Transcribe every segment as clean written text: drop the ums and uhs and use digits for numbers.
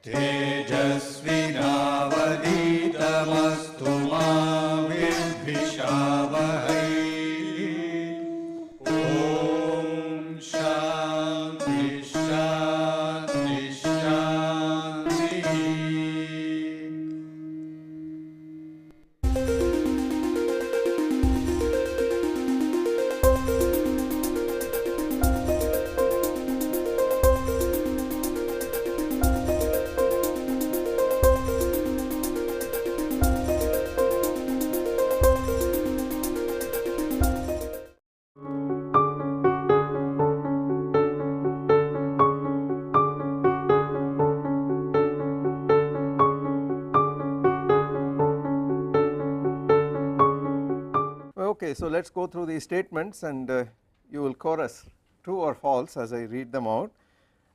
तेजस्विनावधीतमस्तु मा विद्विषावहै। ॐ शान्ति शान्ति शान्तिः। Okay, so let us go through these statements and you will chorus true or false as I read them out.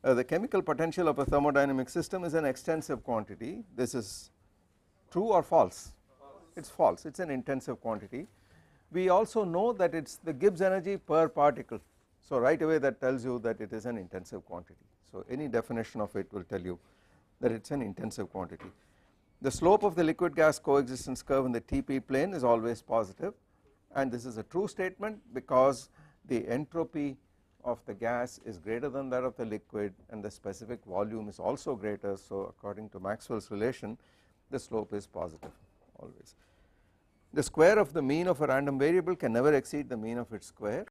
The chemical potential of a thermodynamic system is an extensive quantity. This is true or false? It is false, it is an intensive quantity. We also know that it is the Gibbs energy per particle, so right away that tells you that it is an intensive quantity. So any definition of it will tell you that it is an intensive quantity. The slope of the liquid gas coexistence curve in the TP plane is always positive, and this is a true statement because the entropy of the gas is greater than that of the liquid and the specific volume is also greater, so according to Maxwell's relation the slope is positive always. The square of the mean of a random variable can never exceed the mean of its square.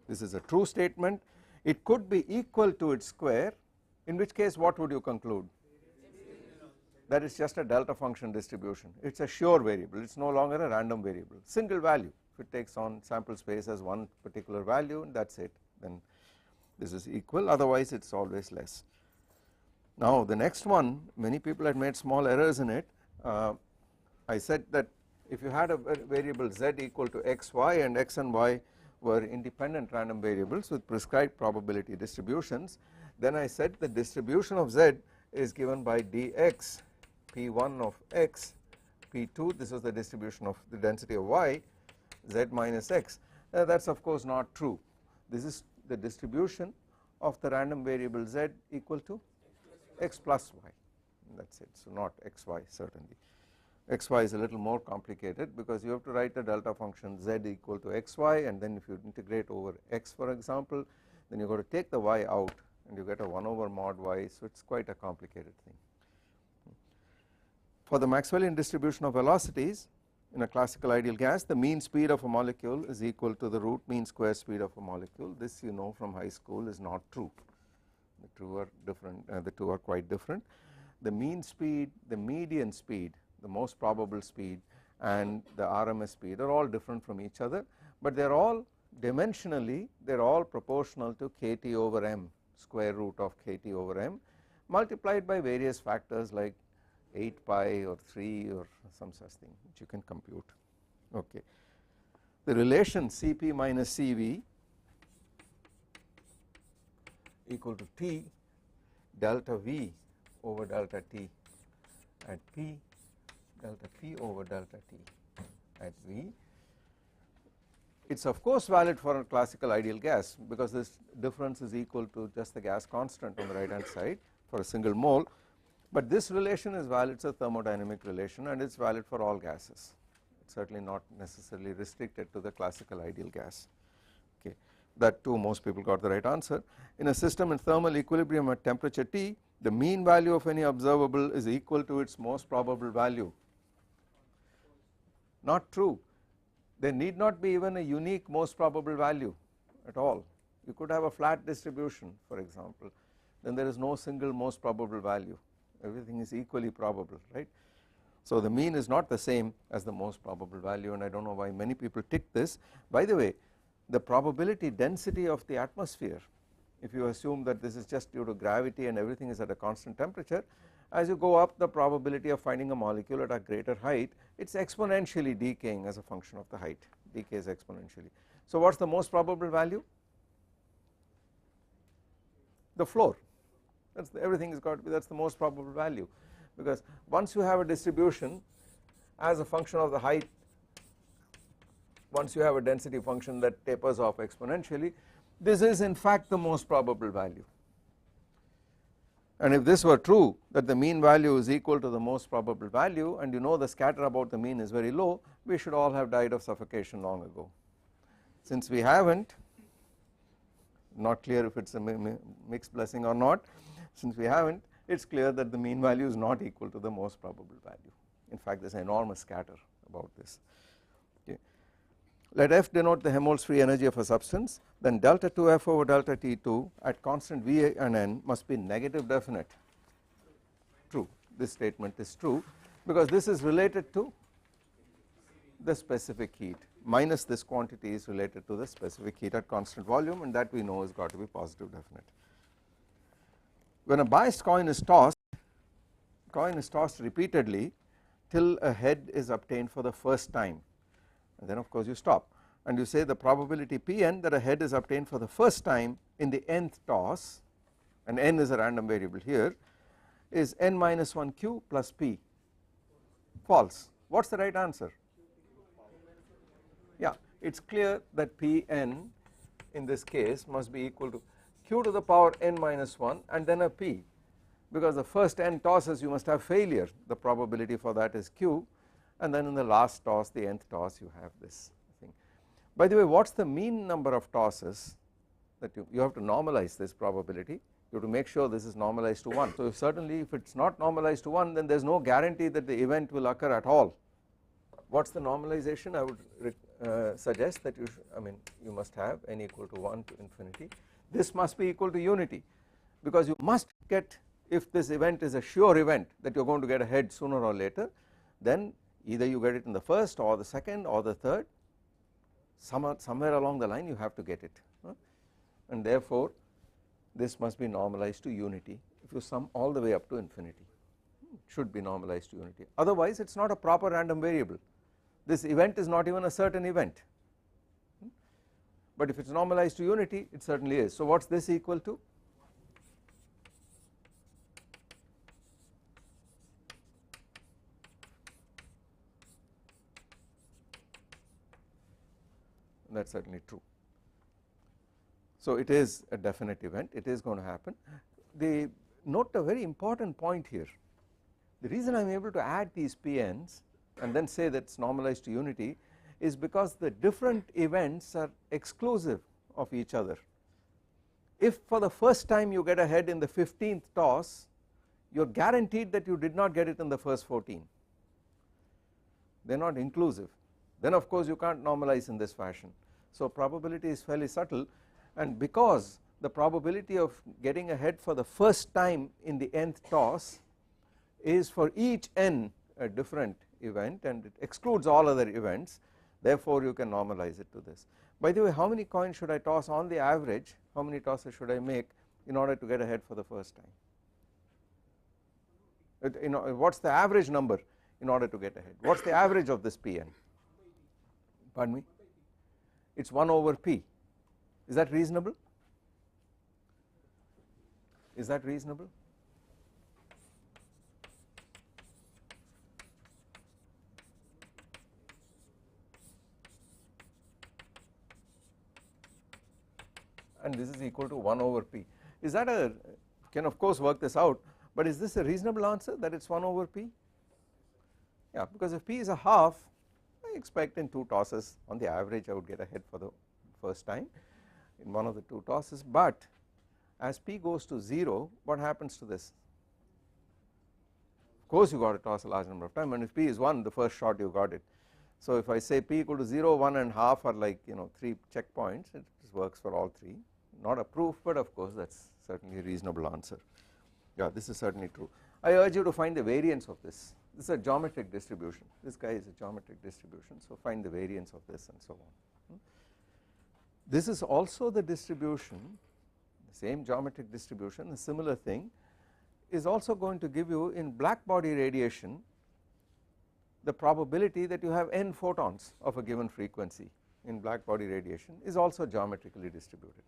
This is a true statement. It could be equal to its square, in which case what would you conclude? That is just a delta function distribution. It is a sure variable, it is no longer a random variable, single value. If it takes on sample space as one particular value, that is it, then this is equal, otherwise it is always less. Now the next one, many people had made small errors in it. I said that if you had a variable z equal to x, y, and x and y were independent random variables with prescribed probability distributions, then I said the distribution of z is given by dx p1 of x, p2, this is the distribution of the density of y, z minus x. That is of course not true. This is the distribution of the random variable z equal to x plus y, that is it, so not xy certainly. Xy is a little more complicated because you have to write a delta function z equal to xy, and then if you integrate over x for example, then you have got to take the y out and you get a 1 over mod y, so it is quite a complicated thing. For the Maxwellian distribution of velocities in a classical ideal gas, the mean speed of a molecule is equal to the root mean square speed of a molecule. This you know from high school is not true. The two are different, the two are quite different. The mean speed, the median speed, the most probable speed, and the RMS speed are all different from each other, but they are all dimensionally, they are all proportional to kT over m, square root of kT over m, multiplied by various factors like 8 pi or 3 or some such thing which you can compute. Okay. The relation Cp minus Cv equal to T delta V over delta T at P delta P over delta T at V. It is of course valid for a classical ideal gas because this difference is equal to just the gas constant on the right hand side for a single mole, but this relation is valid, it is a thermodynamic relation and it is valid for all gases. It is certainly not necessarily restricted to the classical ideal gas. Okay. That too most people got the right answer. In a system in thermal equilibrium at temperature T, the mean value of any observable is equal to its most probable value. Not true. There need not be even a unique most probable value at all. You could have a flat distribution for example, then there is no single most probable value, everything is equally probable, right. So the mean is not the same as the most probable value, and I do not know why many people tick this. By the way, the probability density of the atmosphere, if you assume that this is just due to gravity and everything is at a constant temperature, as you go up the probability of finding a molecule at a greater height, it is exponentially decaying as a function of the height, decays exponentially. So what is the most probable value? The floor, that is everything has got to be, that is the most probable value, because once you have a distribution as a function of the height, once you have a density function that tapers off exponentially, this is in fact the most probable value. and if this were true, that the mean value is equal to the most probable value, and you know the scatter about the mean is very low, we should all have died of suffocation long ago. Since we haven't, not clear if it is a mixed blessing or not, since we haven't, it is clear that the mean value is not equal to the most probable value. In fact, there is an enormous scatter about this. Okay. Let F denote the Helmholtz free energy of a substance, then delta 2F over delta T2 at constant V and N must be negative definite. True, this statement is true because this is related to the specific heat, minus this quantity is related to the specific heat at constant volume, and that we know has got to be positive definite. When a biased coin is tossed repeatedly till a head is obtained for the first time, and then of course you stop and you say the probability Pn that a head is obtained for the first time in the nth toss, and n is a random variable here, is n minus 1 q plus p. False. What is the right answer? Yeah, it is clear that Pn in this case must be equal to q to the power n minus 1 and then a p, because the first n tosses you must have failure, the probability for that is q, and then in the last toss, the nth toss, you have this thing. By the way, what is the mean number of tosses that you have to normalize this probability, you have to make sure this is normalized to 1. So certainly if it is not normalized to 1, then there is no guarantee that the event will occur at all. What is the normalization? I would suggest that you must have n equal to 1 to infinity. This must be equal to unity, because you must get, if this event is a sure event that you are going to get a head sooner or later, then either you get it in the first or the second or the third, somewhere along the line you have to get it, and therefore this must be normalized to unity. If you sum all the way up to infinity, it should be normalized to unity, otherwise it is not a proper random variable. This event is not even a certain event, but if it is normalized to unity, it certainly is. So what is this equal to? That is certainly true. So it is a definite event, it is going to happen. Note a very important point here. The reason I am able to add these Pn's and then say that it is normalized to unity is because the different events are exclusive of each other. If for the first time you get a head in the 15th toss, you are guaranteed that you did not get it in the first 14. They are not inclusive. Then of course you can't normalize in this fashion. So probability is fairly subtle, and because the probability of getting a head for the first time in the nth toss is for each n a different event and it excludes all other events, therefore you can normalize it to this. By the way, how many coins should I toss on the average, how many tosses should I make in order to get a head for the first time? What is the average number in order to get a head? What is the average of this Pn? Pardon me? It is 1 over P. Is that reasonable? Is that reasonable? And this is equal to 1 over P. Is that can of course work this out, but is this a reasonable answer that it is 1 over P? Yeah, because if P is a half, I expect in 2 tosses on the average I would get a head for the first time in one of the 2 tosses, but as P goes to 0, what happens to this? Of course you got to toss a large number of times, and if P is 1, the first shot you got it. So if I say P equal to 0, 1 and half are like 3 checkpoints, it works for all 3. Not a proof, but of course that is certainly a reasonable answer. Yeah, this is certainly true. I urge you to find the variance of this. This is a geometric distribution. This guy is a geometric distribution, so find the variance of this and so on. This is also the distribution, the same geometric distribution, a similar thing is also going to give you in black body radiation the probability that you have n photons of a given frequency in black body radiation is also geometrically distributed,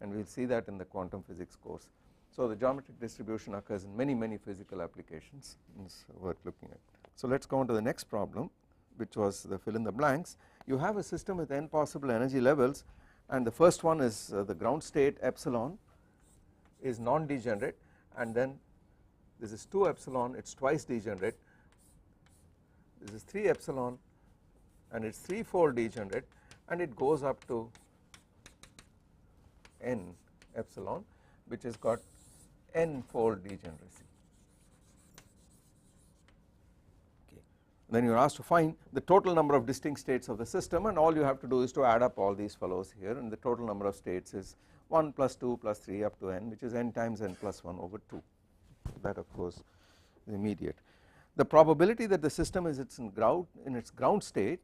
and we will see that in the quantum physics course. So the geometric distribution occurs in many physical applications, it's worth looking at. So let us go on to the next problem, which was the fill in the blanks. You have a system with n possible energy levels, and the first one is the ground state epsilon is non-degenerate, and then this is 2 epsilon, it is twice degenerate, this is 3 epsilon and it is 3-fold degenerate, and it goes up to n epsilon, which has got n-fold degeneracy. Okay. Then you are asked to find the total number of distinct states of the system, and all you have to do is to add up all these fellows here, and the total number of states is 1 plus 2 plus 3 up to n, which is n times n plus 1 over 2. That of course is immediate. The probability that the system is in its ground state,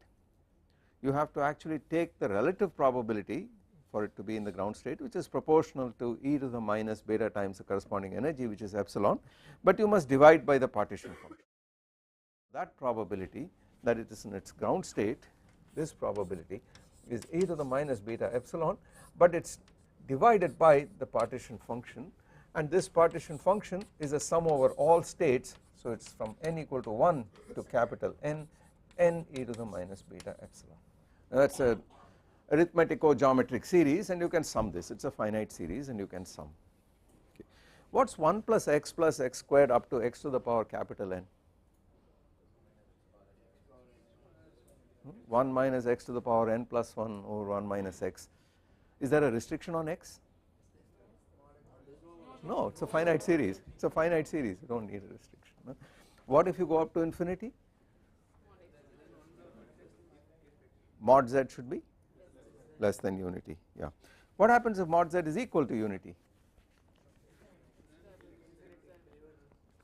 you have to actually take the relative probability for it to be in the ground state, which is proportional to e to the minus beta times the corresponding energy, which is epsilon, but you must divide by the partition function. That probability that it is in its ground state, this probability is e to the minus beta epsilon, but it is divided by the partition function, and this partition function is a sum over all states, so it is from n equal to 1 to capital N, n e to the minus beta epsilon. Now that is a arithmetico-geometric series, and you can sum this, it is a finite series and you can sum. Okay. What is 1 plus x squared up to x to the power capital N? 1 minus x to the power n plus 1 over 1 minus x. Is there a restriction on x? No, it is a finite series, it is a finite series, you do not need a restriction. No? What if you go up to infinity? Mod z should be less than unity, yeah. What happens if mod z is equal to unity?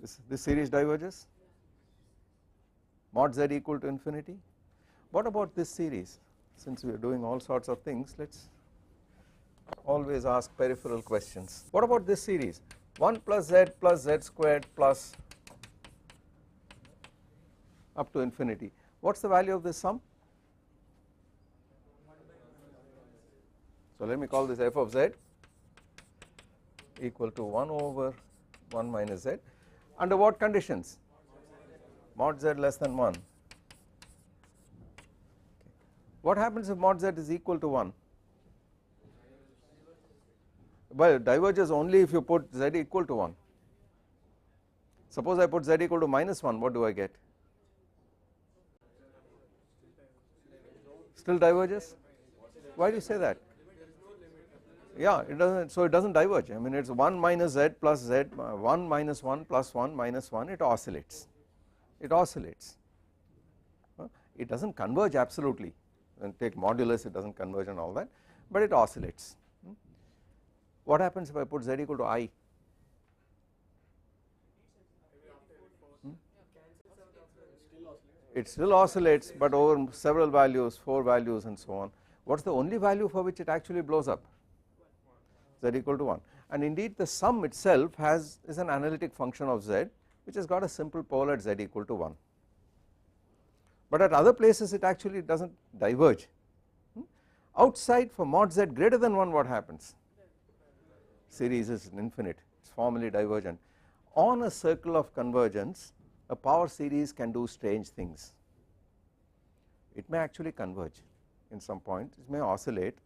This series diverges, mod z equal to infinity. What about this series? Since we are doing all sorts of things, let us always ask peripheral questions. What about this series? 1 plus z squared plus up to infinity. What is the value of this sum? So let me call this f of z equal to 1 over 1 minus z. Under what conditions? Mod z less than 1. What happens if mod z is equal to 1? Well, it diverges only if you put z equal to 1. Suppose I put z equal to minus 1, what do I get? Still diverges? Why do you say that? Yeah, it doesn't, so it does not diverge. I mean, it is 1 minus z plus z, 1 minus 1 plus 1 minus 1, it oscillates, it oscillates. It does not converge absolutely, and take modulus, it does not converge and all that, but it oscillates. What happens if I put z equal to I? It still oscillates, but over several values, 4 values and so on. What is the only value for which it actually blows up? Z equal to 1, and indeed the sum itself is an analytic function of z, which has got a simple pole at z equal to 1, but at other places it actually does not diverge. Outside, for mod z greater than 1, what happens? Series is infinite, it is formally divergent. On a circle of convergence, a power series can do strange things. It may actually converge in some point, it may oscillate,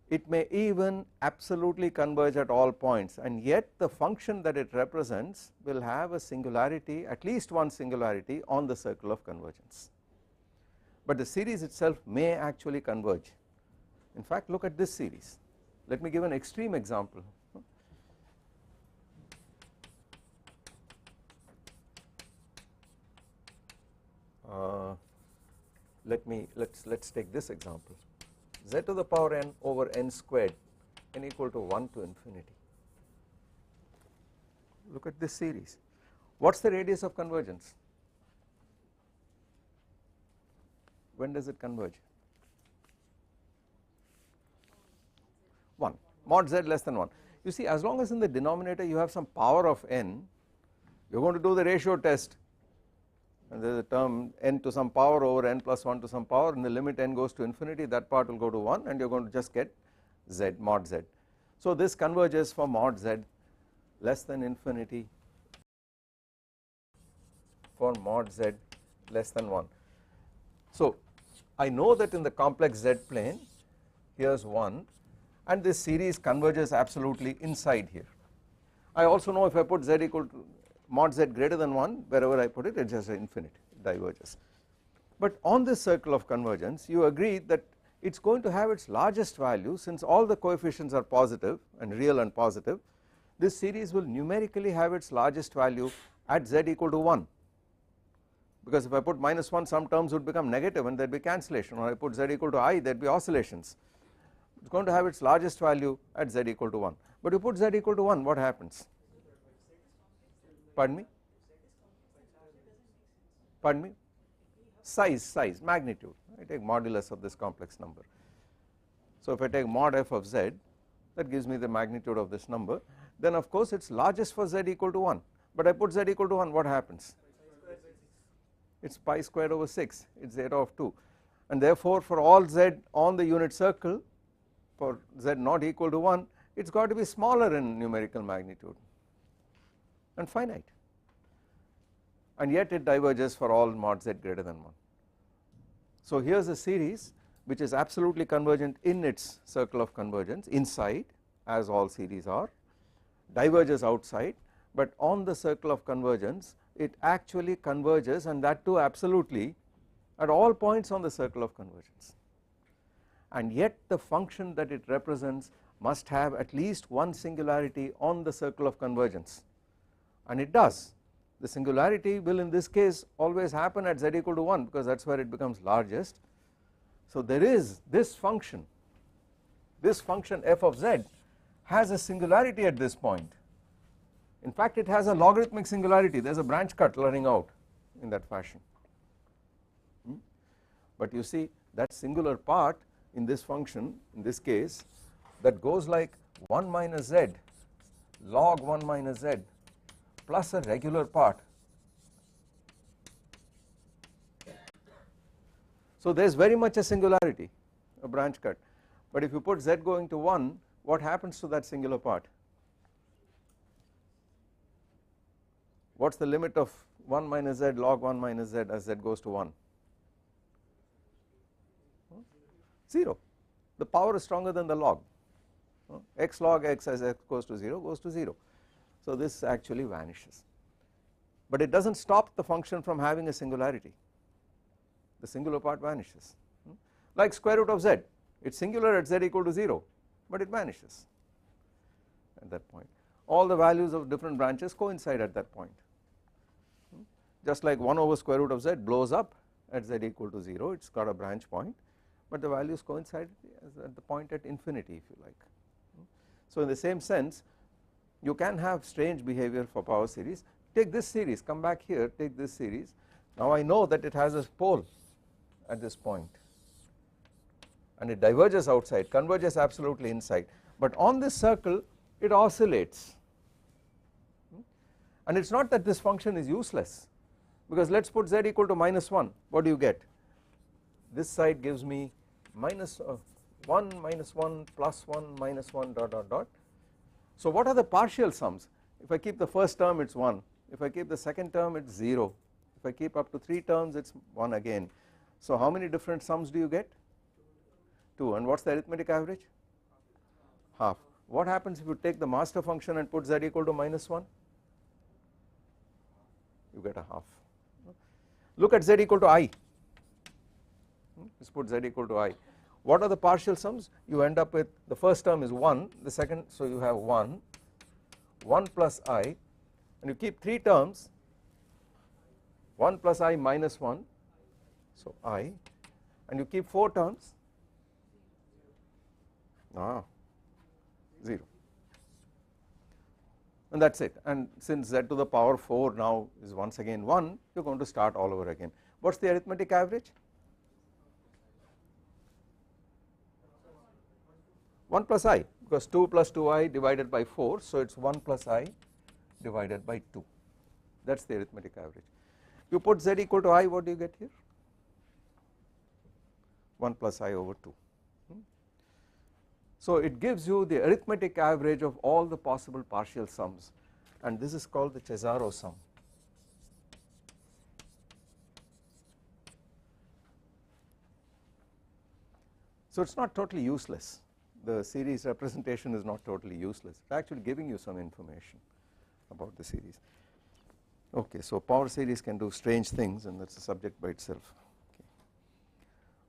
it may even absolutely converge at all points, and yet the function that it represents will have a singularity, at least one singularity on the circle of convergence, but the series itself may actually converge. In fact, look at this series. Let me give an extreme example. Let's take this example, z to the power n over n squared, n equal to 1 to infinity. Look at this series. What is the radius of convergence? When does it converge? 1, mod z less than 1. You see, as long as in the denominator you have some power of n, you are going to do the ratio test, and there is a term n to some power over n plus 1 to some power, and the limit n goes to infinity, that part will go to 1, and you are going to just get z, mod z. So this converges for mod z less than infinity, for mod z less than 1. So I know that in the complex z plane, here is 1, and this series converges absolutely inside here. I also know if I put z equal to mod z greater than 1, wherever I put it, it is just infinite, it diverges. But on this circle of convergence you agree that it is going to have its largest value, since all the coefficients are positive and real and positive. This series will numerically have its largest value at z equal to 1, because if I put -1 some terms would become negative and there would be cancellation, or I put z equal to I there would be oscillations. It is going to have its largest value at z equal to 1, but you put z equal to 1, what happens? Pardon me? Pardon me? Size, magnitude. I take modulus of this complex number. So if I take mod f of z, that gives me the magnitude of this number, then of course it is largest for z equal to 1, but I put z equal to 1, what happens? It is pi squared over 6, it is zeta of 2, and therefore for all z on the unit circle, for z not equal to 1, it has got to be smaller in numerical magnitude and finite, and yet it diverges for all mod z greater than 1. So here is a series which is absolutely convergent in its circle of convergence inside, as all series are, diverges outside, but on the circle of convergence it actually converges, and that too absolutely at all points on the circle of convergence, and yet the function that it represents must have at least one singularity on the circle of convergence, and it does. The singularity will in this case always happen at z equal to 1, because that is where it becomes largest. So there is this function f of z has a singularity at this point. In fact it has a logarithmic singularity, there is a branch cut running out in that fashion, but you see that singular part in this function in this case that goes like 1 minus z log 1 minus z plus a regular part. So there is very much a singularity, a branch cut, but if you put z going to 1, what happens to that singular part? What is the limit of 1 minus z log 1 minus z as z goes to 1? 0. The power is stronger than the log, x log x as x goes to 0 goes to 0. So this actually vanishes, but it does not stop the function from having a singularity. The singular part vanishes, like square root of z, it is singular at z equal to 0, but it vanishes at that point. All the values of different branches coincide at that point, just like 1 over square root of z blows up at z equal to 0, it has got a branch point, but the values coincide at the point at infinity, if you like. So in the same sense you can have strange behavior for power series. Take this series, come back here, take this series. Now I know that it has a pole at this point and it diverges outside, converges absolutely inside, but on this circle it oscillates, and it is not that this function is useless, because let us put z equal to -1, what do you get? This side gives me minus 1 minus 1 plus 1 minus 1 dot dot dot. So what are the partial sums? If I keep the first term it is 1, if I keep the second term it is 0, if I keep up to 3 terms it is 1 again. So how many different sums do you get? 2, and what is the arithmetic average? Half. What happens if you take the master function and put z equal to -1? You get a half. Look at z equal to I, let's put z equal to I. What are the partial sums? You end up with the first term is 1, the second, so you have 1 plus I, and you keep 3 terms, 1 plus I minus 1, so I, and you keep 4 terms, 0, and that is it. And since z to the power 4 now is once again 1, you are going to start all over again. What is the arithmetic average? 1 plus I, because 2 plus 2I divided by 4, so it is 1 plus I divided by 2, that is the arithmetic average. You put z equal to I, what do you get here? 1 plus I over 2. So it gives you the arithmetic average of all the possible partial sums, and this is called the Cesaro sum. So it is not totally useless, the series representation is not totally useless, it is actually giving you some information. about the series. Okay, so power series can do strange things, and that is a subject by itself.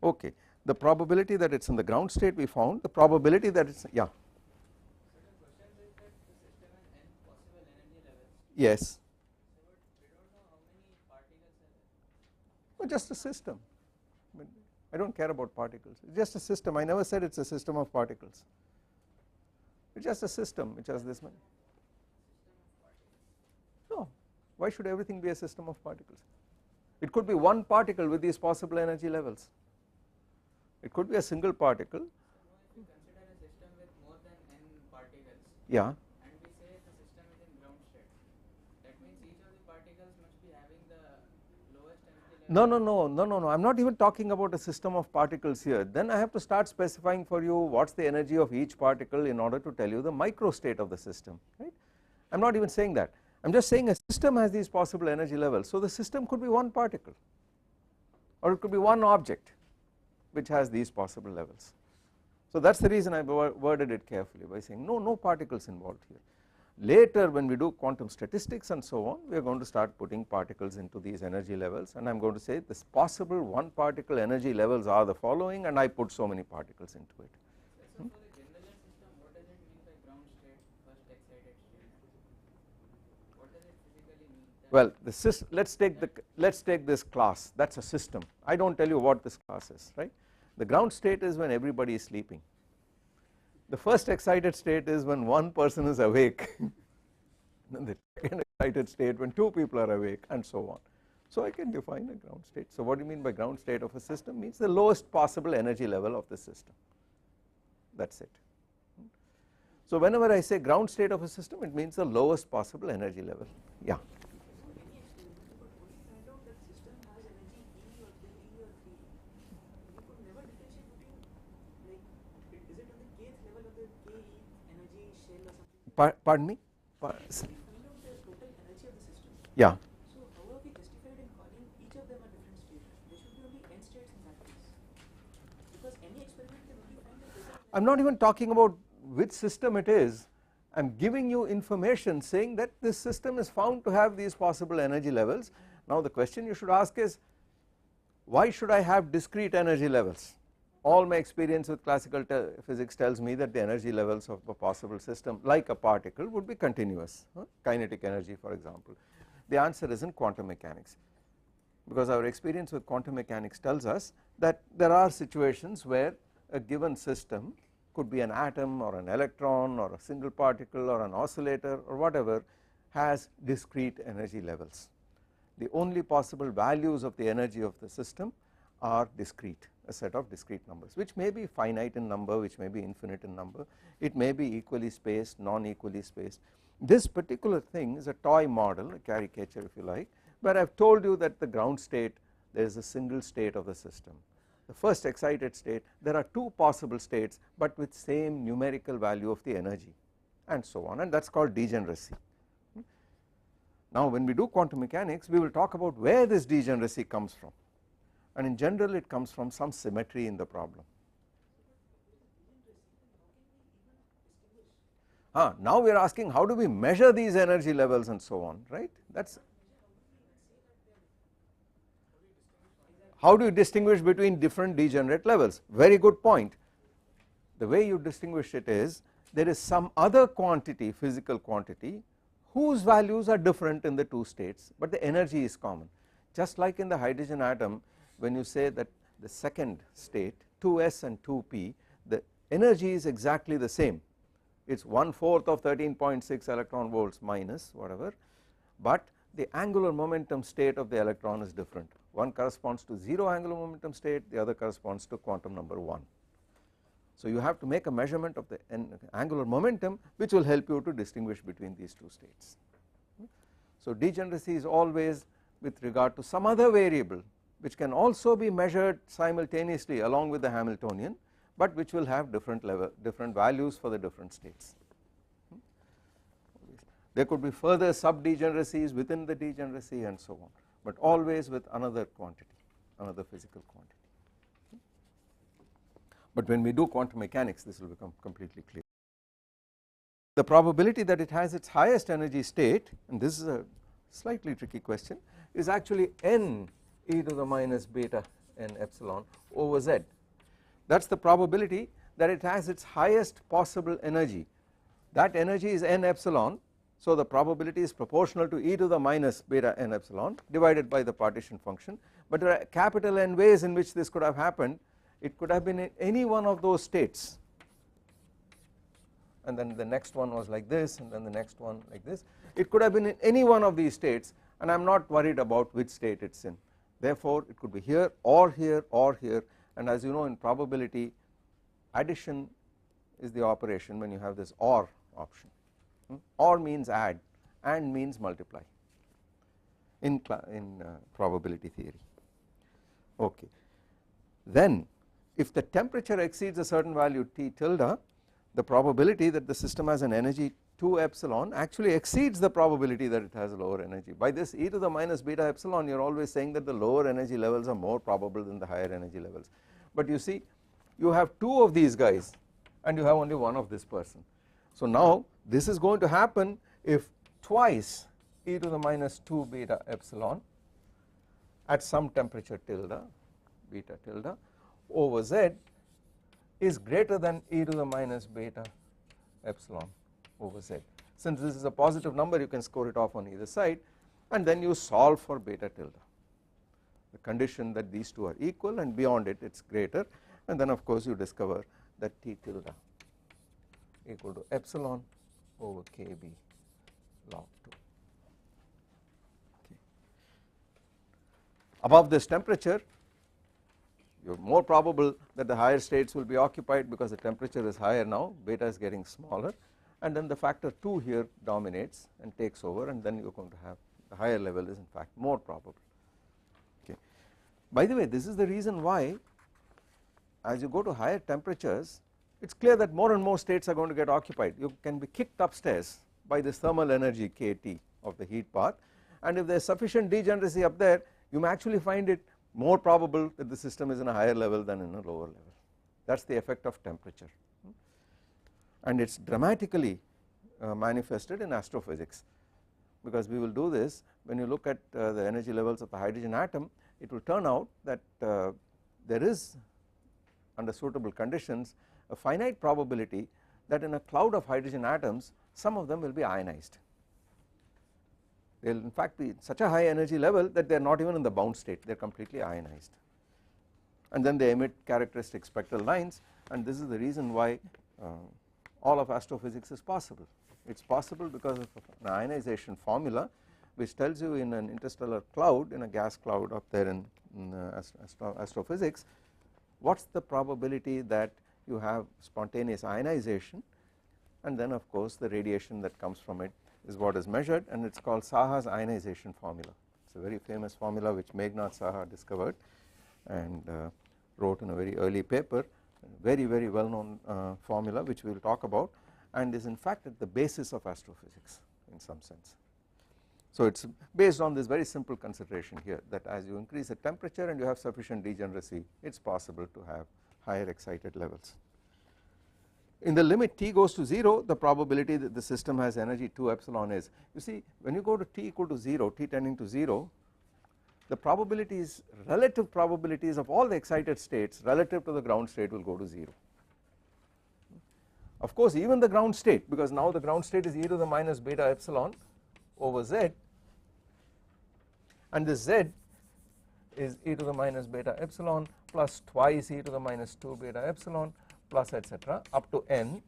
Okay, the probability that it is in the ground state we found, the probability that it is, yeah. So the question is that the system has n possible energy levels. Yes. So but we don't know how many particles are there. Well, just a system. I don't care about particles. It's just a system. I never said it's a system of particles. It's just a system which has this many. No. Why should everything be a system of particles? It could be one particle with these possible energy levels. It could be a single particle. So if we consider a system with more than n particles. Yeah. And we say the system is in ground state. That means each of the particles must be having the lowest energy level. No. I am not even talking about a system of particles here. Then I have to start specifying for you what is the energy of each particle in order to tell you the micro state of the system, right. I am not even saying that. I am just saying a system has these possible energy levels. So the system could be one particle, or it could be one object which has these possible levels. So that is the reason I worded it carefully by saying no particles involved here. Later when we do quantum statistics and so on, we are going to start putting particles into these energy levels, and I am going to say this possible one particle energy levels are the following, and I put so many particles into it. So for the general system, what does it mean by ground state, first excited state? What does it physically mean? Well, let's take this class, that is a system. I don't tell you what this class is, right. The ground state is when everybody is sleeping. The first excited state is when one person is awake. Then the second excited state when two people are awake, and so on. So I can define a ground state. So what do you mean by ground state of a system? Means the lowest possible energy level of the system. That is it. So whenever I say ground state of a system, it means the lowest possible energy level. Yeah. Pardon me? Yeah. So how are we justified in calling each of them a different state? There should be only n states in that case. Because any experiment can only find the result. I am not even talking about which system it is. I am giving you information saying that this system is found to have these possible energy levels. Now the question you should ask is, why should I have discrete energy levels? All my experience with classical physics tells me that the energy levels of a possible system like a particle would be continuous, kinetic energy for example. The answer is in quantum mechanics, because our experience with quantum mechanics tells us that there are situations where a given system could be an atom or an electron or a single particle or an oscillator or whatever has discrete energy levels. The only possible values of the energy of the system are discrete, a set of discrete numbers, which may be finite in number, which may be infinite in number, it may be equally spaced, non-equally spaced. This particular thing is a toy model, a caricature if you like, where I have told you that the ground state, there is a single state of the system. The first excited state, there are two possible states but with same numerical value of the energy, and so on, and that is called degeneracy. Now when we do quantum mechanics, we will talk about where this degeneracy comes from, and in general it comes from some symmetry in the problem. Now we are asking how do we measure these energy levels and so on, right. That is how do you distinguish between different degenerate levels? Very good point. The way you distinguish it is there is some other quantity, physical quantity, whose values are different in the two states but the energy is common. Just like in the hydrogen atom, when you say that the second state 2s and 2p, the energy is exactly the same, it is 1/4 of 13.6 electron volts minus whatever, but the angular momentum state of the electron is different. One corresponds to 0 angular momentum state, the other corresponds to quantum number 1. So you have to make a measurement of the angular momentum which will help you to distinguish between these two states. So degeneracy is always with regard to some other variable which can also be measured simultaneously along with the Hamiltonian, but which will have different values for the different states. There could be further sub-degeneracies within the degeneracy and so on, but always with another quantity, another physical quantity. But when we do quantum mechanics, this will become completely clear. the probability that it has its highest energy state, and this is a slightly tricky question, is actually n e to the minus beta n epsilon over z. That is the probability that it has its highest possible energy. That energy is n epsilon, so the probability is proportional to e to the minus beta n epsilon divided by the partition function, but there are capital N ways in which this could have happened. It could have been in any one of those states, and then the next one was like this, and then the next one like this. It could have been in any one of these states, and I am not worried about which state it is in. Therefore it could be here or here or here, and as you know, in probability, addition is the operation when you have this OR option. OR means add, and means multiply in probability theory. Okay. Then if the temperature exceeds a certain value T tilde, the probability that the system has an energy 2 epsilon actually exceeds the probability that it has a lower energy. By this e to the minus beta epsilon, you are always saying that the lower energy levels are more probable than the higher energy levels, but you see, you have 2 of these guys and you have only 1 of this person. So now this is going to happen if twice e to the minus 2 beta epsilon at some temperature tilde beta tilde over z is greater than e to the minus beta epsilon over z. Since this is a positive number, you can score it off on either side, and then you solve for beta tilde, the condition that these two are equal, and beyond it it's greater, and then of course you discover that T tilde equal to epsilon over kb log 2. Okay. Above this temperature, you are more probable that the higher states will be occupied because the temperature is higher now, beta is getting smaller, and then the factor 2 here dominates and takes over, and then you are going to have the higher level is in fact more probable. Okay. By the way, this is the reason why as you go to higher temperatures, it is clear that more and more states are going to get occupied. You can be kicked upstairs by this thermal energy kT of the heat path, and if there is sufficient degeneracy up there, you may actually find it more probable that the system is in a higher level than in a lower level. That is the effect of temperature, and it is dramatically manifested in astrophysics, because we will do this when you look at the energy levels of the hydrogen atom. It will turn out that there is, under suitable conditions, a finite probability that in a cloud of hydrogen atoms some of them will be ionized. They will in fact be such a high energy level that they are not even in the bound state, they are completely ionized, and then they emit characteristic spectral lines, and this is the reason why all of astrophysics is possible. It is possible because of an ionization formula which tells you in an interstellar cloud, in a gas cloud up there in astrophysics, what is the probability that you have spontaneous ionization, and then of course the radiation that comes from it is what is measured, and it is called Saha's ionization formula. It is a very famous formula which Meghnad Saha discovered and wrote in a very early paper, very well known formula which we will talk about, and is in fact at the basis of astrophysics in some sense. So it is based on this very simple consideration here, that as you increase the temperature and you have sufficient degeneracy, it is possible to have higher excited levels. In the limit t goes to 0, the probability that the system has energy 2 epsilon is, you see, when you go to t equal to 0, t tending to 0, the probabilities, relative probabilities of all the excited states relative to the ground state will go to 0. Of course even the ground state, because now the ground state is e to the minus beta epsilon over z, and this z is e to the minus beta epsilon plus twice e to the minus 2 beta epsilon plus etc. up to n,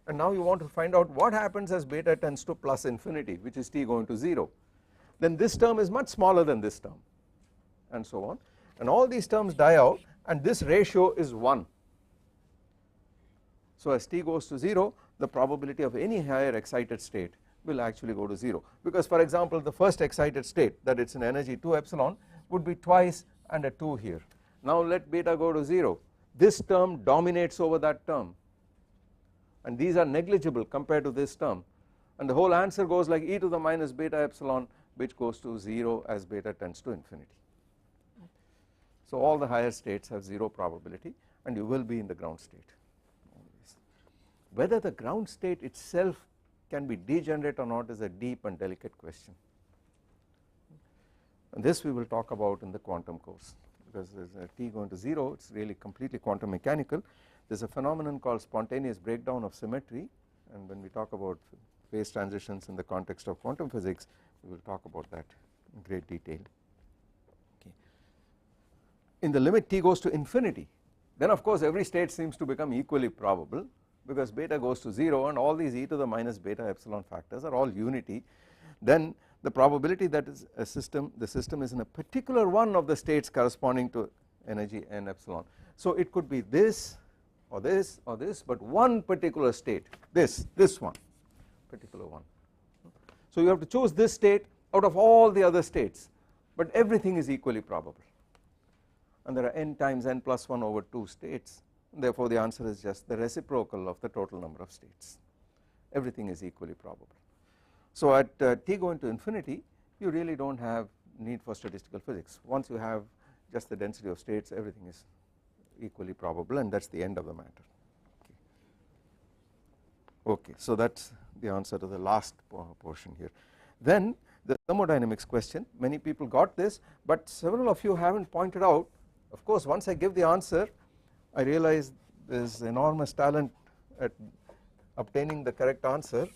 and now you want to find out what happens as beta tends to plus infinity, which is t going to 0. Then this term is much smaller than this term, and so on, and all these terms die out, and this ratio is 1. So as t goes to 0, the probability of any higher excited state will actually go to 0, because for example the first excited state, that it is an energy 2 epsilon, would be twice and a 2 here. Now let beta go to 0, this term dominates over that term, and these are negligible compared to this term, and the whole answer goes like e to the minus beta epsilon, which goes to 0 as beta tends to infinity. So all the higher states have 0 probability, and you will be in the ground state always. Whether the ground state itself can be degenerate or not is a deep and delicate question, and this we will talk about in the quantum course, because there is a t going to 0, it is really completely quantum mechanical. There is a phenomenon called spontaneous breakdown of symmetry, and when we talk about phase transitions in the context of quantum physics we will talk about that in great detail. Okay. In the limit t goes to infinity, then of course every state seems to become equally probable, because beta goes to 0 and all these e to the minus beta epsilon factors are all unity. Then the probability that is a system, the system is in a particular one of the states corresponding to energy n epsilon. So it could be this or this or this, but one particular state, this one particular one. So you have to choose this state out of all the other states, but everything is equally probable, and there are n times n plus 1 over 2 states, therefore the answer is just the reciprocal of the total number of states. Everything is equally probable. So at t going to infinity you really do not have need for statistical physics. Once you have just the density of states, everything is equally probable, and that is the end of the matter. Okay, so that is the answer to the last portion here. Then the thermodynamics question, many people got this, but several of you have not pointed out. Of course once I give the answer I realize there is enormous talent at obtaining the correct answer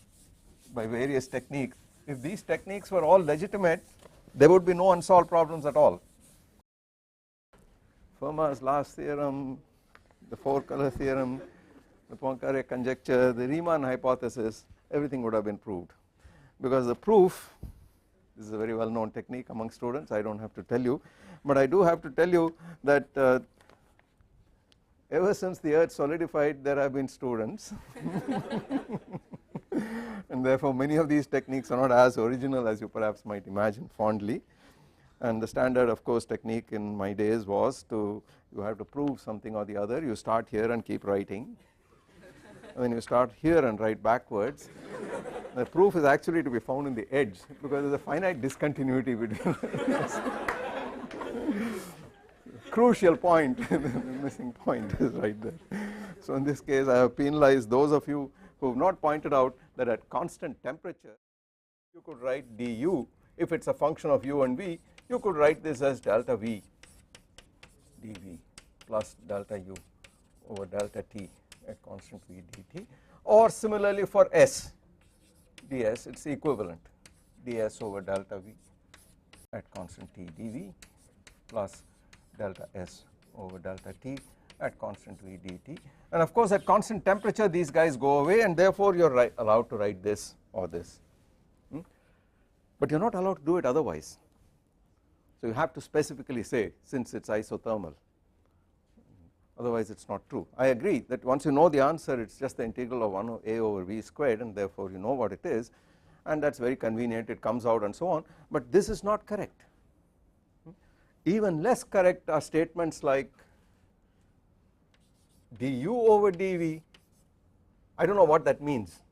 by various techniques. If these techniques were all legitimate, there would be no unsolved problems at all. Fermat's last theorem, the 4-color theorem, the Poincaré conjecture, the Riemann hypothesis, everything would have been proved, because the proof, this is a very well known technique among students, I do not have to tell you, but I do have to tell you that ever since the earth solidified there have been students and therefore many of these techniques are not as original as you perhaps might imagine fondly. And the standard of course technique in my days was to, you have to prove something or the other, you start here and keep writing, and then you start here and write backwards. The proof is actually to be found in the edge, because there is a finite discontinuity between crucial point, the missing point is right there. So in this case I have penalized those of you who have not pointed out that at constant temperature you could write du, if it is a function of u and v, you could write this as delta v dv plus delta u over delta t at constant v dt, or similarly for s ds it is equivalent, ds over delta v at constant t dv plus delta s over delta t at constant v dt, and of course at constant temperature these guys go away, and therefore you are allowed to write this or this, but you are not allowed to do it otherwise. So you have to specifically say, since it is isothermal, otherwise it is not true. I agree that once you know the answer it is just the integral of 1 a over v squared, and therefore you know what it is, and that is very convenient, it comes out and so on, but this is not correct. Even less correct are statements like du over dv, I do not know what that means,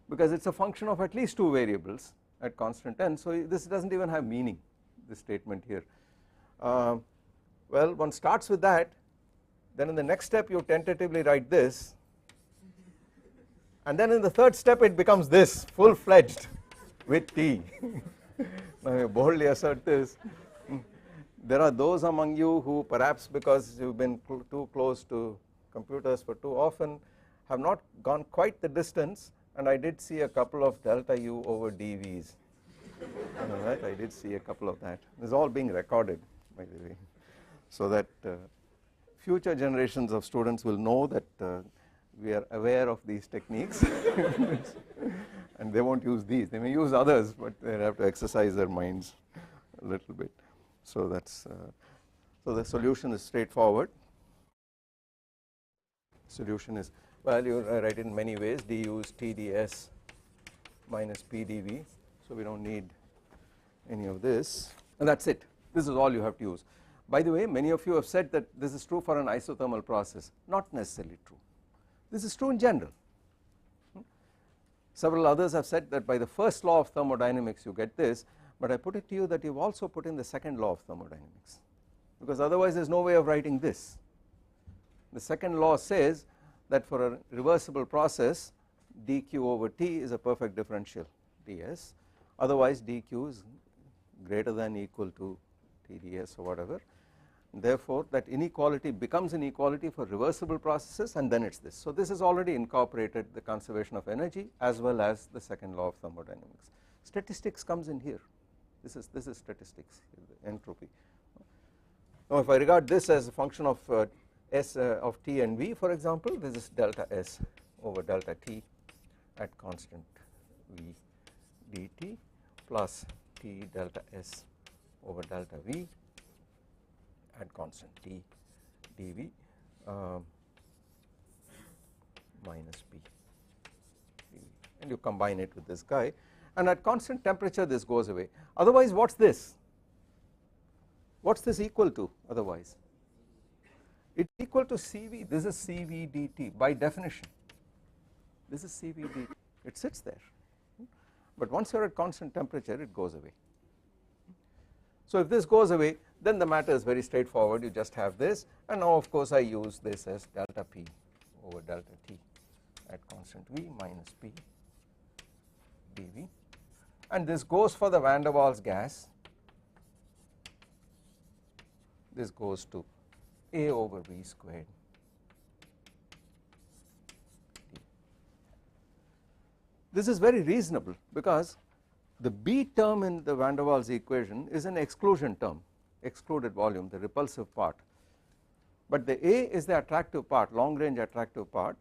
because it is a function of at least 2 variables at constant n, so this does not even have meaning, this statement here. Well, one starts with that, then in the next step you tentatively write this, and then in the third step it becomes this, full fledged with t. Now you boldly assert this. There are those among you who perhaps because you have been too close to computers for too often have not gone quite the distance, and I did see a couple of delta u over dv's, right? I did see a couple of that. This is all being recorded by the way, so that future generations of students will know that we are aware of these techniques and they will not use these, they may use others, but they have to exercise their minds a little bit. So that is so the solution is straightforward. Solution is, well, you write it in many ways, du is t ds minus p dv, so we do not need any of this, and that is it. This is all you have to use. By the way, many of you have said that this is true for an isothermal process. Not necessarily true. This is true in general. Several others have said that by the first law of thermodynamics you get this, but I put it to you that you have also put in the second law of thermodynamics, because otherwise there is no way of writing this. The second law says that for a reversible process dq over t is a perfect differential ds, otherwise dq is greater than equal to tds or whatever. Therefore that inequality becomes an equality for reversible processes, and then it is this. So this has already incorporated the conservation of energy as well as the second law of thermodynamics. Statistics comes in here. This is statistics, entropy. Now if I regard this as a function of s of t and v, for example, this is delta s over delta t at constant v dt plus t delta s over delta v at constant t dv minus p dv, and you combine it with this guy, and at constant temperature this goes away. Otherwise what is this? What is this equal to otherwise? It is equal to Cv. This is Cv dt by definition. This is Cv dt. It sits there, but once you are at constant temperature it goes away. So if this goes away, then the matter is very straightforward. You just have this, and now of course I use this as delta p over delta t at constant v minus p dv, and this goes for the van der Waals gas. This goes to a over v squared. This is very reasonable because the B term in the van der Waals equation is an exclusion term, excluded volume, the repulsive part, but the A is the attractive part, long range attractive part,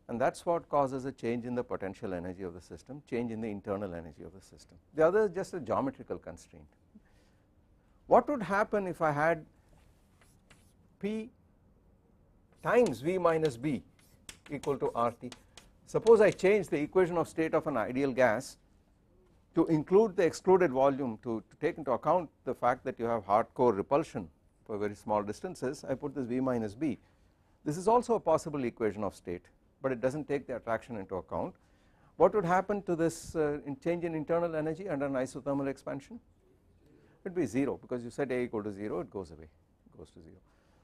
and that is what causes a change in the potential energy of the system, change in the internal energy of the system. The other is just a geometrical constraint. What would happen if I had P times V minus B equal to RT? Suppose I change the equation of state of an ideal gas to include the excluded volume, to take into account the fact that you have hardcore repulsion for very small distances. I put this V minus B. This is also a possible equation of state, but it does not take the attraction into account. What would happen to this change in internal energy under an isothermal expansion? It would be 0, because you set A equal to 0, it goes away, it goes to 0.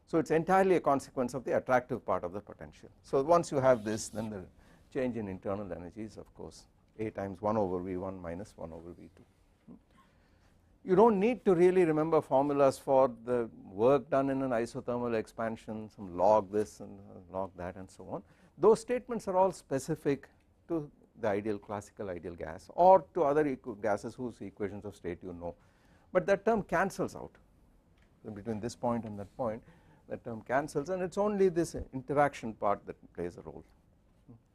So it is entirely a consequence of the attractive part of the potential. So once you have this, then the change in internal energy is of course A times 1 over V1 minus 1 over V2. You do not need to really remember formulas for the work done in an isothermal expansion, some log this and log that and so on. Those statements are all specific to the ideal, classical ideal gas, or to other gases whose equations of state you know, but that term cancels out. So between this point and that point, that term cancels, and it is only this interaction part that plays a role,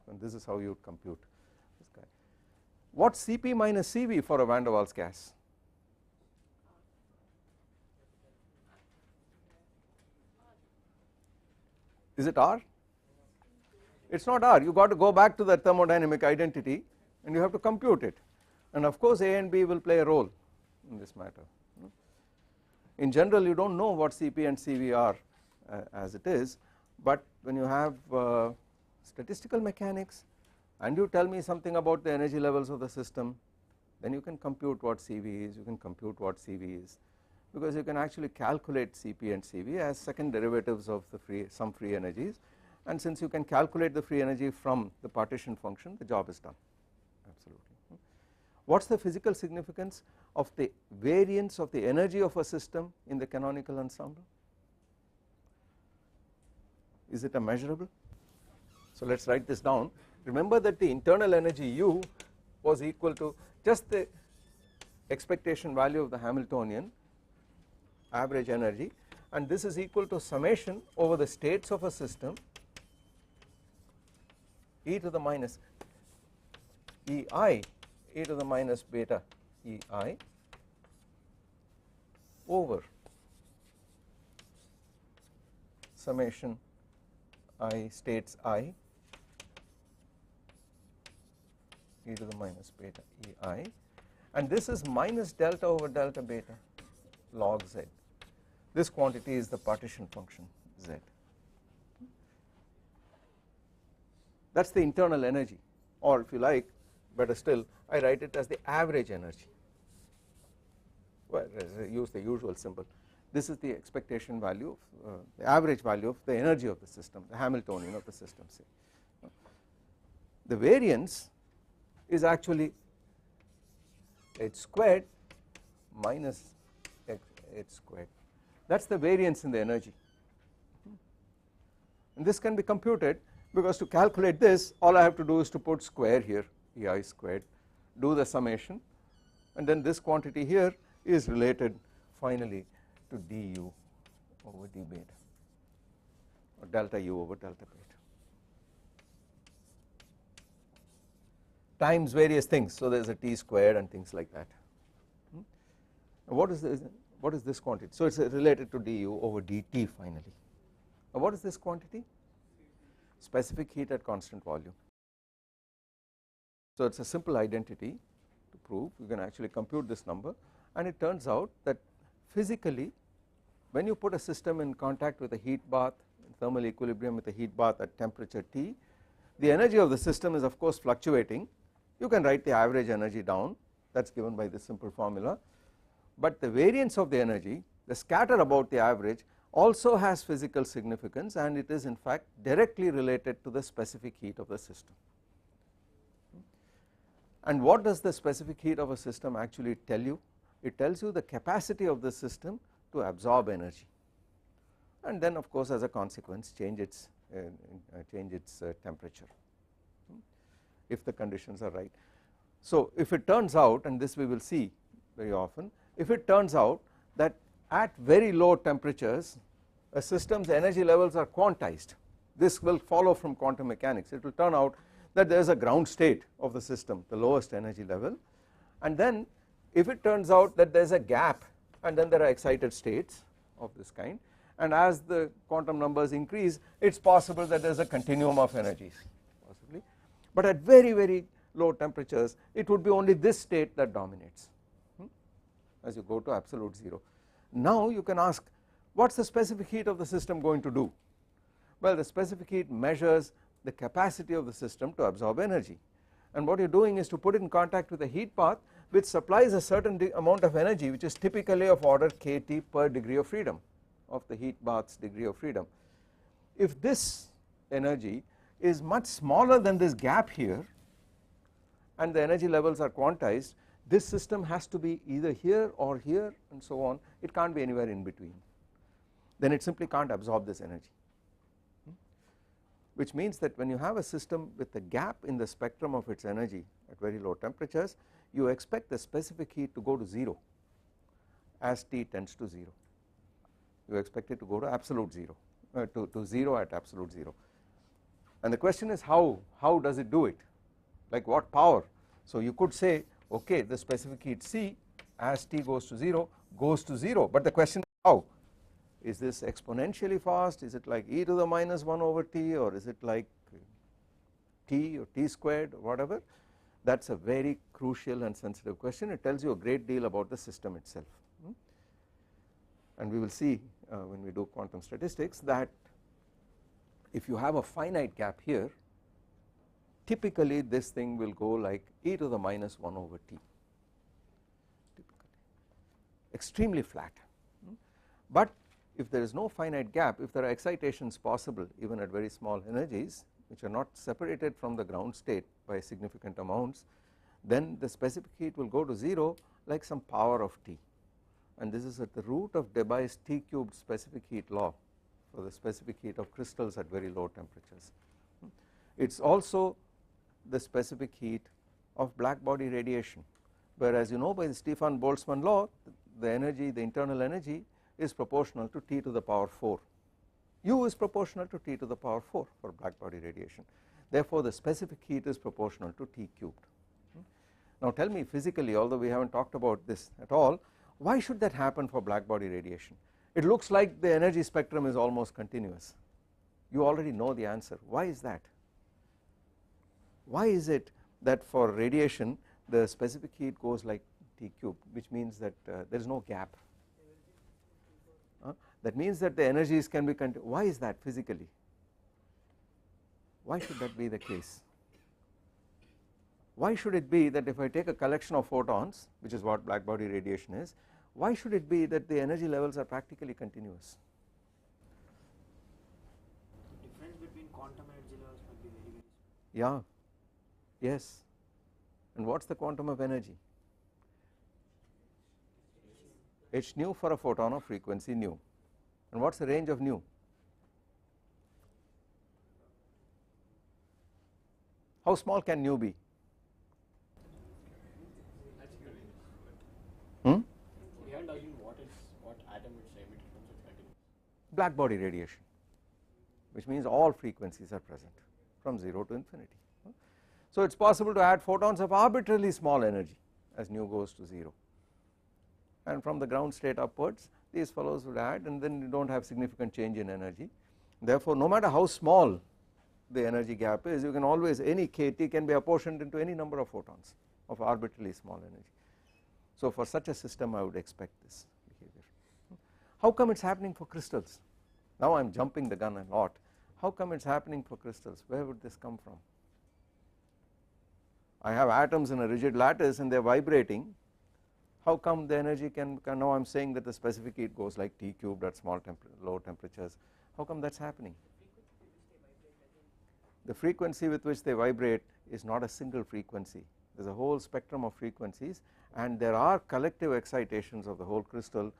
and this is how you would compute this guy. What is Cp minus Cv for a van der Waals gas? Is it R? It is not R. You got to go back to that thermodynamic identity and you have to compute it, and of course A and B will play a role in this matter. In general you do not know what Cp and Cv are as it is, but when you have statistical mechanics and you tell me something about the energy levels of the system, then you can compute what Cv is, you can compute what Cv is, because you can actually calculate Cp and Cv as second derivatives of the some free energies, and since you can calculate the free energy from the partition function, the job is done absolutely. What is the physical significance of the variance of the energy of a system in the canonical ensemble? Is it a measurable? So let us write this down. Remember that the internal energy U was equal to just the expectation value of the Hamiltonian average energy, and this is equal to summation over the states of a system e to the minus ei e to the minus beta ei over summation I states I e to the minus beta ei, and this is minus delta over delta beta log z. This quantity is the partition function z. That is the internal energy, or if you like, better still, I write it as the average energy. Well, use the usual symbol. This is the expectation value of the average value of the energy of the system, the Hamiltonian of the system, say. the variance is actually h squared minus h squared, that is the variance in the energy, and this can be computed because to calculate this all I have to do is to put square here, ei squared, do the summation, and then this quantity here is related finally to du over d beta or delta u over delta beta times various things, so there is a t squared and things like that. What is this quantity? So it is related to du over dt finally. Now what is this quantity? Specific heat at constant volume. So it is a simple identity to prove, you can actually compute this number, and it turns out that physically when you put a system in contact with a heat bath in thermal equilibrium with a heat bath at temperature T, the energy of the system is of course fluctuating. You can write the average energy down, that is given by this simple formula, but the variance of the energy, the scatter about the average, also has physical significance, and it is in fact directly related to the specific heat of the system. And what does the specific heat of a system actually tell you? It tells you the capacity of the system to absorb energy, and then of course as a consequence change its temperature if the conditions are right. So if it turns out, and this we will see very often, if it turns out that at very low temperatures a system's energy levels are quantized, this will follow from quantum mechanics. It will turn out that there is a ground state of the system, the lowest energy level, and then if it turns out that there is a gap and then there are excited states of this kind, and as the quantum numbers increase it is possible that there is a continuum of energies possibly, but at very very low temperatures it would be only this state that dominates as you go to absolute zero. Now you can ask, what is the specific heat of the system going to do? Well, the specific heat measures the capacity of the system to absorb energy, and what you are doing is to put it in contact with a heat bath which supplies a certain amount of energy which is typically of order kT per degree of freedom of the heat bath's degree of freedom. If this energy is much smaller than this gap here and the energy levels are quantized, this system has to be either here or here and so on, it can't be anywhere in between, then it simply can't absorb this energy, which means that when you have a system with a gap in the spectrum of its energy at very low temperatures, you expect the specific heat to go to 0 as T tends to 0, you expect it to go to absolute 0 to 0 at absolute 0, and the question is how does it do it, like what power? So you could say, okay, the specific heat C as T goes to 0 goes to 0, but the question is how? Is this exponentially fast? Is it like e to the minus 1 over t, or is it like t or t squared or whatever? That is a very crucial and sensitive question. It tells you a great deal about the system itself, and we will see when we do quantum statistics that if you have a finite gap here, typically this thing will go like e to the minus 1 over t, typically extremely flat. But if there is no finite gap, if there are excitations possible even at very small energies which are not separated from the ground state by significant amounts, then the specific heat will go to 0 like some power of T, and this is at the root of Debais's T cubed specific heat law for the specific heat of crystals at very low temperatures. It is also the specific heat of black body radiation, whereas you know by the Stefan Boltzmann law the energy, the internal energy is proportional to T to the power 4, U is proportional to T to the power 4 for black body radiation, therefore the specific heat is proportional to T cubed. Now tell me physically, although we have not talked about this at all, why should that happen for black body radiation? It looks like the energy spectrum is almost continuous, you already know the answer. Why is that? Why is it that for radiation the specific heat goes like T cubed, which means that there is no gap? That means that the energies can be continuous. Why is that physically? Why should that be the case? Why should it be that if I take a collection of photons, which is what black body radiation is, why should it be that the energy levels are practically continuous? The difference between quantum energy levels might be very, very small. Yeah, Yes, and what is the quantum of energy? H nu for a photon of frequency nu, and what is the range of nu? How small can nu be? Hmm? We haven't argued what atom it's emitted from such continuum. Black body radiation, which means all frequencies are present from 0 to infinity. So it is possible to add photons of arbitrarily small energy as nu goes to 0, and from the ground state upwards these fellows would add, and then you do not have significant change in energy. Therefore, no matter how small the energy gap is, you can always, any kT can be apportioned into any number of photons of arbitrarily small energy. So for such a system I would expect this behavior. How come it is happening for crystals? Now I am jumping the gun a lot. How come it is happening for crystals? Where would this come from? I have atoms in a rigid lattice and they are vibrating. How come the energy can now I am saying that the specific heat goes like T cubed at low temperatures. How come that is happening? The frequency with which they vibrate is not a single frequency, there is a whole spectrum of frequencies, and there are collective excitations of the whole crystal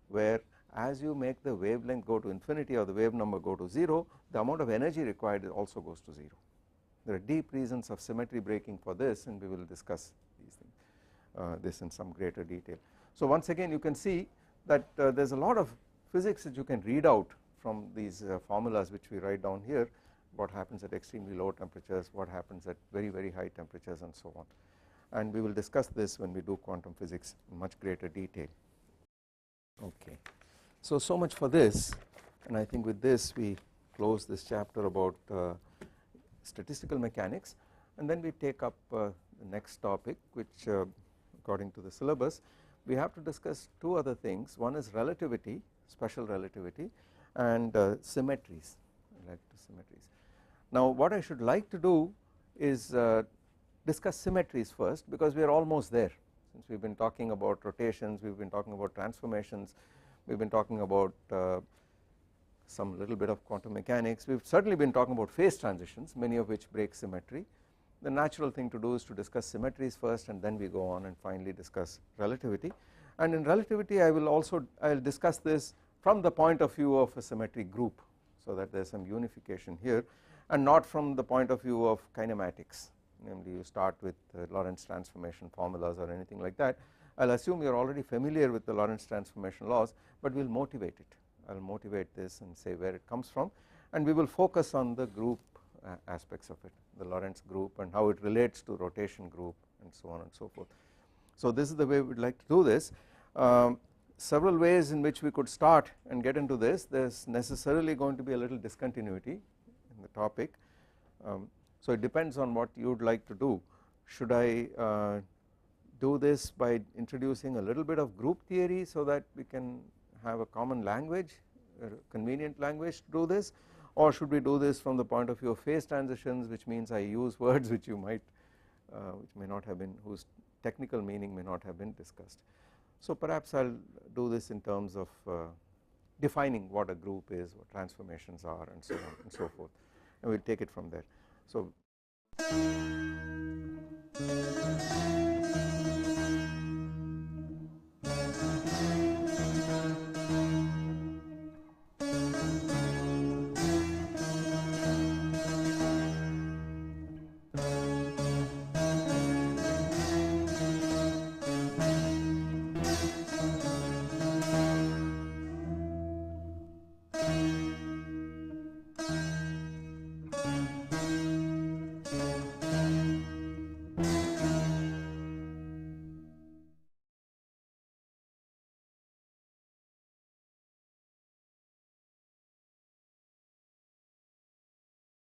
where as you make the wavelength go to infinity or the wave number go to 0, the amount of energy required also goes to 0. There are deep reasons of symmetry breaking for this, and we will discuss these things, this in some greater detail. So once again you can see that there is a lot of physics that you can read out from these formulas which we write down here, what happens at extremely low temperatures, what happens at very high temperatures, and so on, and we will discuss this when we do quantum physics in much greater detail. Okay, so much for this, and I think with this we close this chapter about statistical mechanics, and then we take up the next topic, which according to the syllabus we have to discuss two other things. One is relativity, special relativity, and symmetries, symmetries. Now what I should like to do is discuss symmetries first, because we are almost there. Since we have been talking about rotations, we have been talking about transformations, we have been talking about some little bit of quantum mechanics, we have certainly been talking about phase transitions, many of which break symmetry. The natural thing to do is to discuss symmetries first, and then we go on and finally discuss relativity. And in relativity I will discuss this from the point of view of a symmetry group, so that there is some unification here, and not from the point of view of kinematics, namely you start with Lorentz transformation formulas or anything like that. I will assume you are already familiar with the Lorentz transformation laws, but we will motivate it. I will motivate this and say where it comes from, and we will focus on the group aspects of it, the Lorentz group and how it relates to rotation group and so on and so forth. So this is the way we would like to do this. Several ways in which we could start and get into this. There is necessarily going to be a little discontinuity in the topic, so it depends on what you would like to do. Should I do this by introducing a little bit of group theory so that we can have a common language, a convenient language to do this, or should we do this from the point of view of phase transitions, which means I use words which you might which may not have been, whose technical meaning may not have been discussed. So perhaps I will do this in terms of defining what a group is, what transformations are, and so on and so forth, and we will take it from there. So